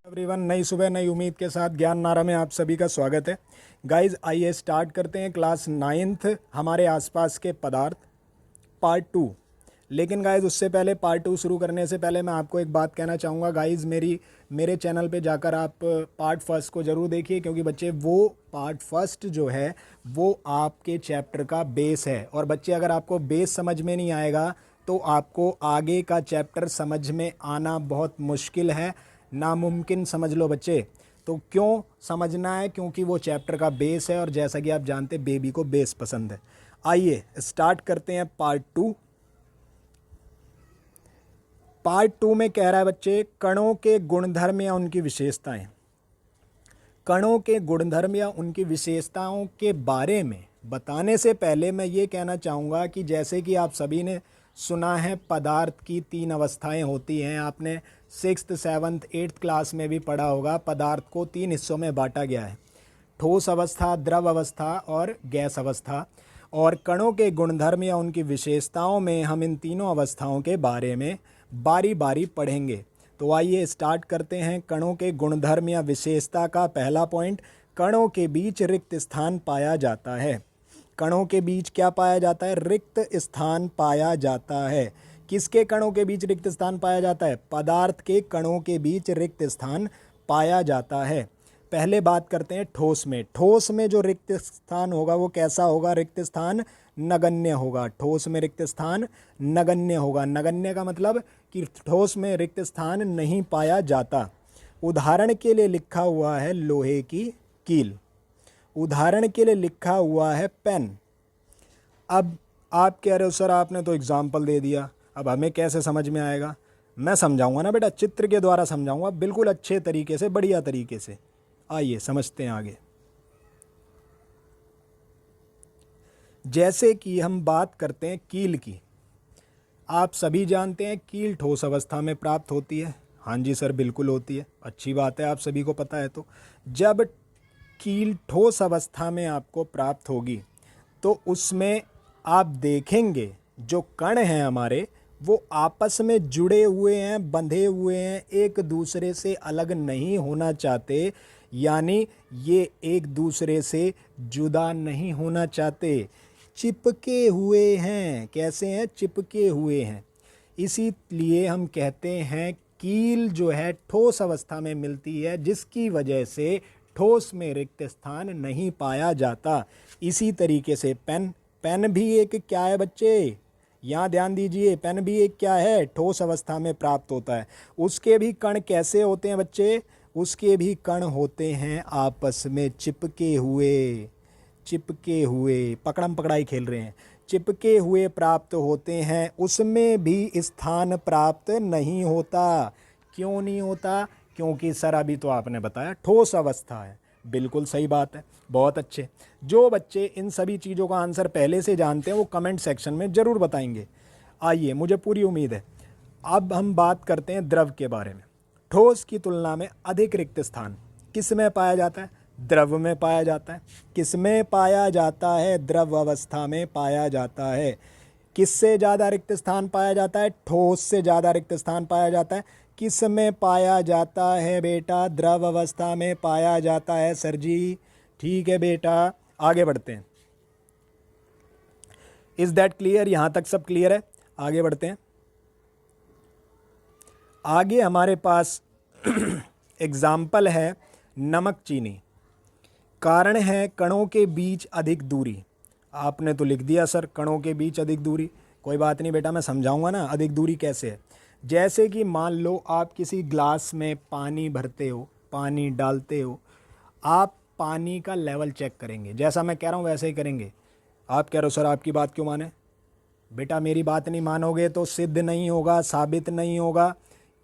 Everyone, नई सुबह नई उम्मीद के साथ ज्ञान नारा में आप सभी का स्वागत है। गाइस, आइए स्टार्ट करते हैं क्लास 9th हमारे आसपास के पदार्थ पार्ट 2। लेकिन गाइस, उससे पहले पार्ट 2 शुरू करने से पहले मैं आपको एक बात कहना चाहूँगा। गाइस, मेरे चैनल पे जाकर आप पार्ट फर्स्ट को ज़रूर देखिए, क्योंकि बच्चे वो पार्ट फर्स्ट जो है वो आपके चैप्टर का बेस है। और बच्चे, अगर आपको बेस समझ में नहीं आएगा तो आपको आगे का चैप्टर समझ में आना बहुत मुश्किल है, नामुमकिन समझ लो बच्चे। तो क्यों समझना है? क्योंकि वो चैप्टर का बेस है, और जैसा कि आप जानते हैं बेबी को बेस पसंद है। आइए स्टार्ट करते हैं पार्ट 2। पार्ट 2 में कह रहा है बच्चे, कणों के गुणधर्म या उनकी विशेषताएं। कणों के गुणधर्म या उनकी विशेषताओं के बारे में बताने से पहले मैं ये कहना चाहूँगा कि जैसे कि आप सभी ने सुना है, पदार्थ की 3 अवस्थाएं होती हैं। आपने 6th 7th 8th क्लास में भी पढ़ा होगा। पदार्थ को 3 हिस्सों में बांटा गया है: ठोस अवस्था, द्रव अवस्था और गैस अवस्था। और कणों के गुणधर्म या उनकी विशेषताओं में हम इन तीनों अवस्थाओं के बारे में बारी बारी पढ़ेंगे। तो आइए स्टार्ट करते हैं। कणों के गुणधर्म या विशेषता का पहला पॉइंट, कणों के बीच रिक्त स्थान पाया जाता है। कणों के बीच क्या पाया जाता है? रिक्त स्थान पाया जाता है। किसके कणों के बीच रिक्त स्थान पाया जाता है? पदार्थ के कणों के बीच रिक्त स्थान पाया जाता है। पहले बात करते हैं ठोस में। ठोस में जो रिक्त स्थान होगा वो कैसा होगा? रिक्त स्थान नगण्य होगा। ठोस में रिक्त स्थान नगण्य होगा। नगण्य का मतलब कि ठोस में रिक्त स्थान नहीं पाया जाता। उदाहरण के लिए लिखा हुआ है लोहे की कील। उदाहरण के लिए लिखा हुआ है पेन। अब आप कह रहे हो सर आपने तो एग्जाम्पल दे दिया, अब हमें कैसे समझ में आएगा? मैं समझाऊंगा ना बेटा, चित्र के द्वारा समझाऊंगा, बिल्कुल अच्छे तरीके से, बढ़िया तरीके से। आइए समझते हैं आगे। जैसे कि हम बात करते हैं कील की। आप सभी जानते हैं कील ठोस अवस्था में प्राप्त होती है। हाँ जी सर, बिल्कुल होती है। अच्छी बात है, आप सभी को पता है। तो जब कील ठोस अवस्था में आपको प्राप्त होगी तो उसमें आप देखेंगे जो कण हैं हमारे, वो आपस में जुड़े हुए हैं, बंधे हुए हैं, एक दूसरे से अलग नहीं होना चाहते। यानी ये एक दूसरे से जुदा नहीं होना चाहते, चिपके हुए हैं। कैसे हैं? चिपके हुए हैं। इसीलिए हम कहते हैं कील जो है ठोस अवस्था में मिलती है, जिसकी वजह से ठोस में रिक्त स्थान नहीं पाया जाता। इसी तरीके से पेन। पेन भी एक क्या है बच्चे? यहाँ ध्यान दीजिए, पेन भी एक क्या है? ठोस अवस्था में प्राप्त होता है। उसके भी कण कैसे होते हैं बच्चे? उसके भी कण होते हैं आपस में चिपके हुए। चिपके हुए, पकड़म पकड़ाई खेल रहे हैं, चिपके हुए प्राप्त होते हैं। उसमें भी स्थान प्राप्त नहीं होता। क्यों नहीं होता? क्योंकि सर अभी तो आपने बताया ठोस अवस्था है। बिल्कुल सही बात है, बहुत अच्छे। जो बच्चे इन सभी चीज़ों का आंसर पहले से जानते हैं वो कमेंट सेक्शन में ज़रूर बताएंगे। आइए, मुझे पूरी उम्मीद है। अब हम बात करते हैं द्रव के बारे में। ठोस की तुलना में अधिक रिक्त स्थान किस में पाया जाता है? द्रव में पाया जाता है। किस में पाया जाता है? द्रव अवस्था में पाया जाता है। किससे ज़्यादा रिक्त स्थान पाया जाता है? ठोस से ज़्यादा रिक्त स्थान पाया जाता है। किस में पाया जाता है बेटा? द्रव अवस्था में पाया जाता है सर जी। ठीक है बेटा, आगे बढ़ते हैं। Is that clear? यहां तक सब क्लियर है? आगे बढ़ते हैं। आगे हमारे पास एग्जाम्पल है नमक चीनी। कारण है कणों के बीच अधिक दूरी। आपने तो लिख दिया सर कणों के बीच अधिक दूरी। कोई बात नहीं बेटा, मैं समझाऊंगा ना अधिक दूरी कैसे है। जैसे कि मान लो आप किसी ग्लास में पानी भरते हो, पानी डालते हो, आप पानी का लेवल चेक करेंगे। जैसा मैं कह रहा हूँ वैसे ही करेंगे। आप कह रहे हो सर आपकी बात क्यों माने? बेटा मेरी बात नहीं मानोगे तो सिद्ध नहीं होगा, साबित नहीं होगा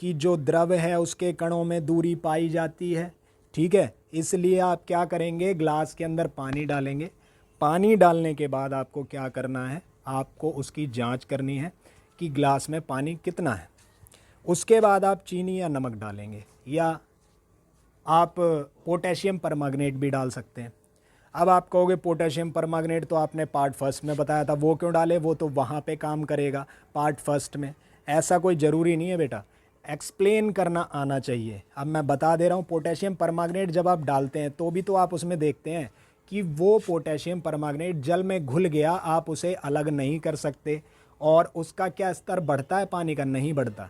कि जो द्रव है उसके कणों में दूरी पाई जाती है। ठीक है, इसलिए आप क्या करेंगे? ग्लास के अंदर पानी डालेंगे। पानी डालने के बाद आपको क्या करना है? आपको उसकी जांच करनी है कि ग्लास में पानी कितना है। उसके बाद आप चीनी या नमक डालेंगे, या आप पोटेशियम परमैंगनेट भी डाल सकते हैं। अब आप कहोगे पोटेशियम परमैंगनेट तो आपने पार्ट फर्स्ट में बताया था, वो क्यों डाले? वो तो वहाँ पे काम करेगा पार्ट फर्स्ट में। ऐसा कोई ज़रूरी नहीं है बेटा, एक्सप्लेन करना आना चाहिए। अब मैं बता दे रहा हूँ, पोटेशियम परमांगनेट जब आप डालते हैं तो भी तो आप उसमें देखते हैं कि वो पोटेशियम परमांगनेट जल में घुल गया, आप उसे अलग नहीं कर सकते, और उसका क्या स्तर बढ़ता है पानी का? नहीं बढ़ता,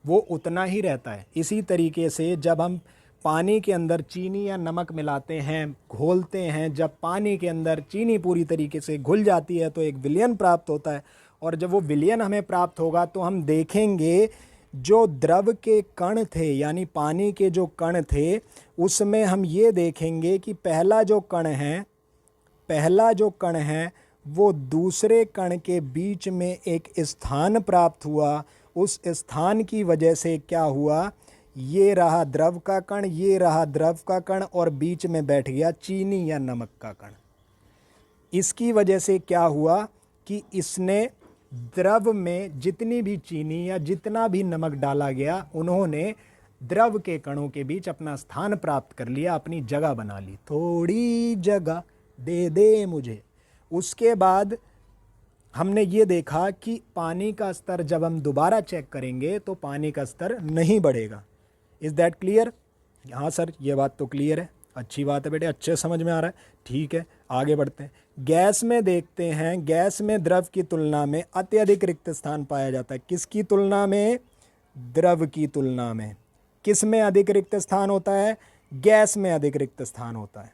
वो उतना ही रहता है। इसी तरीके से जब हम पानी के अंदर चीनी या नमक मिलाते हैं, घोलते हैं, जब पानी के अंदर चीनी पूरी तरीके से घुल जाती है तो एक विलयन प्राप्त होता है, और जब वो विलयन हमें प्राप्त होगा तो हम देखेंगे जो द्रव के कण थे, यानी पानी के जो कण थे, उसमें हम ये देखेंगे कि पहला जो कण है वो दूसरे कण के बीच में एक स्थान प्राप्त हुआ। उस स्थान की वजह से क्या हुआ, ये रहा द्रव का कण, ये रहा द्रव का कण, और बीच में बैठ गया चीनी या नमक का कण। इसकी वजह से क्या हुआ कि इसने द्रव में जितनी भी चीनी या जितना भी नमक डाला गया, उन्होंने द्रव के कणों के बीच अपना स्थान प्राप्त कर लिया, अपनी जगह बना ली। थोड़ी जगह दे दे मुझे। उसके बाद हमने ये देखा कि पानी का स्तर जब हम दोबारा चेक करेंगे तो पानी का स्तर नहीं बढ़ेगा। Is that clear? हाँ सर, ये बात तो क्लियर है। अच्छी बात है बेटे, अच्छे समझ में आ रहा है। ठीक है, आगे बढ़ते हैं। गैस में देखते हैं, गैस में द्रव की तुलना में अत्यधिक रिक्त स्थान पाया जाता है। किसकी तुलना में? द्रव की तुलना में। किस में अधिक रिक्त स्थान होता है? गैस में अधिक रिक्त स्थान होता है।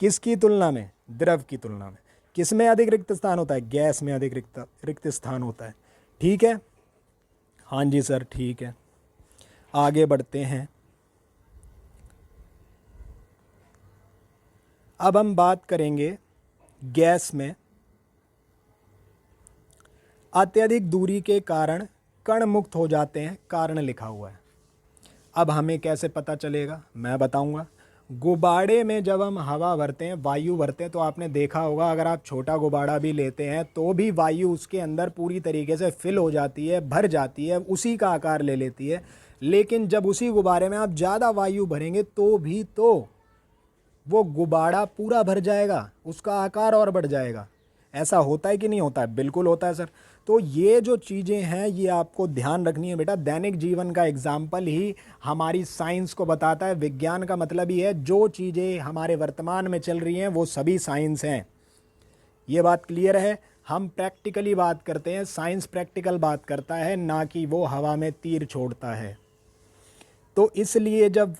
किसकी तुलना में? द्रव की तुलना में। किस में अधिक रिक्त स्थान होता है? गैस में अधिक रिक्त स्थान होता है। ठीक है, हाँ जी सर, ठीक है। आगे बढ़ते हैं। अब हम बात करेंगे गैस में अत्यधिक दूरी के कारण कण मुक्त हो जाते हैं, कारण लिखा हुआ है। अब हमें कैसे पता चलेगा, मैं बताऊंगा। गुब्बारे में जब हम हवा भरते हैं, वायु भरते हैं, तो आपने देखा होगा अगर आप छोटा गुब्बारा भी लेते हैं तो भी वायु उसके अंदर पूरी तरीके से फिल हो जाती है, भर जाती है, उसी का आकार ले लेती है। लेकिन जब उसी गुब्बारे में आप ज़्यादा वायु भरेंगे तो भी तो वो गुब्बारा पूरा भर जाएगा, उसका आकार और बढ़ जाएगा। ऐसा होता है कि नहीं होता है? बिल्कुल होता है सर। तो ये जो चीज़ें हैं ये आपको ध्यान रखनी है बेटा। दैनिक जीवन का एग्जाम्पल ही हमारी साइंस को बताता है। विज्ञान का मतलब ही है जो चीज़ें हमारे वर्तमान में चल रही हैं वो सभी साइंस हैं। ये बात क्लियर है? हम प्रैक्टिकली बात करते हैं, साइंस प्रैक्टिकल बात करता है, ना कि वो हवा में तीर छोड़ता है। तो इसलिए जब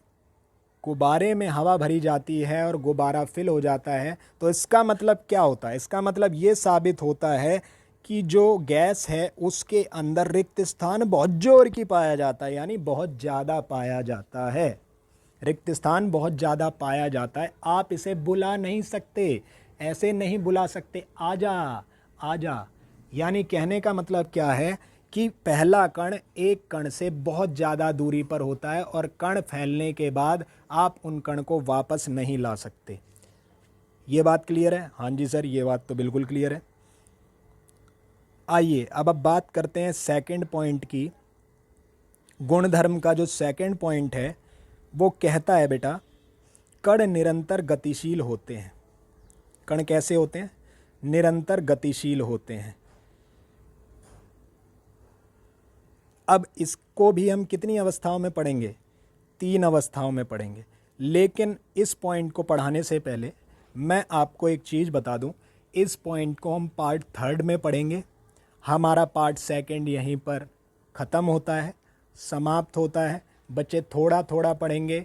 गुब्बारे में हवा भरी जाती है और गुब्बारा फिल हो जाता है तो इसका मतलब क्या होता है? इसका मतलब ये साबित होता है कि जो गैस है उसके अंदर रिक्त स्थान बहुत जोर की पाया जाता है, यानी बहुत ज़्यादा पाया जाता है। रिक्त स्थान बहुत ज़्यादा पाया जाता है। आप इसे बुला नहीं सकते, ऐसे नहीं बुला सकते, आजा आजा। यानी कहने का मतलब क्या है कि पहला कण एक कण से बहुत ज़्यादा दूरी पर होता है और कण फैलने के बाद आप उन कण को वापस नहीं ला सकते। ये बात क्लियर है? हाँ जी सर, ये बात तो बिल्कुल क्लियर है। आइए अब बात करते हैं सेकंड पॉइंट की। गुणधर्म का जो सेकंड पॉइंट है वो कहता है बेटा, कण निरंतर गतिशील होते हैं। कण कैसे होते हैं? निरंतर गतिशील होते हैं। अब इसको भी हम कितनी अवस्थाओं में पढ़ेंगे? 3 अवस्थाओं में पढ़ेंगे। लेकिन इस पॉइंट को पढ़ाने से पहले मैं आपको एक चीज़ बता दूं, इस पॉइंट को हम पार्ट 3 में पढ़ेंगे। हमारा पार्ट 2 यहीं पर ख़त्म होता है, समाप्त होता है। बच्चे थोड़ा थोड़ा पढ़ेंगे।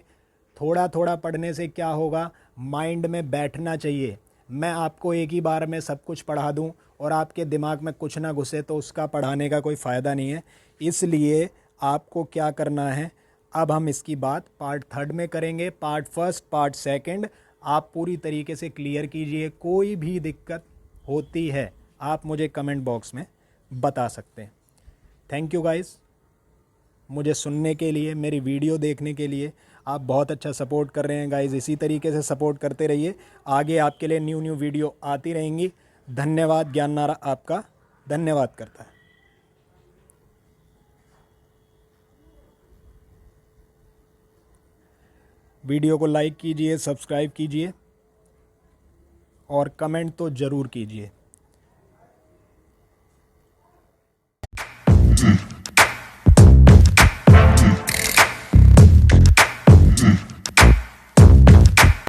थोड़ा थोड़ा पढ़ने से क्या होगा, माइंड में बैठना चाहिए। मैं आपको एक ही बार में सब कुछ पढ़ा दूं और आपके दिमाग में कुछ ना घुसे तो उसका पढ़ाने का कोई फ़ायदा नहीं है। इसलिए आपको क्या करना है, अब हम इसकी बात पार्ट 3 में करेंगे। पार्ट 1, पार्ट 2 आप पूरी तरीके से क्लियर कीजिए। कोई भी दिक्कत होती है आप मुझे कमेंट बॉक्स में बता सकते हैं। थैंक यू गाइस, मुझे सुनने के लिए, मेरी वीडियो देखने के लिए। आप बहुत अच्छा सपोर्ट कर रहे हैं गाइस, इसी तरीके से सपोर्ट करते रहिए। आगे आपके लिए न्यू वीडियो आती रहेंगी। धन्यवाद। ज्ञान नारा आपका धन्यवाद करता है। वीडियो को लाइक कीजिए, सब्सक्राइब कीजिए और कमेंट तो ज़रूर कीजिए।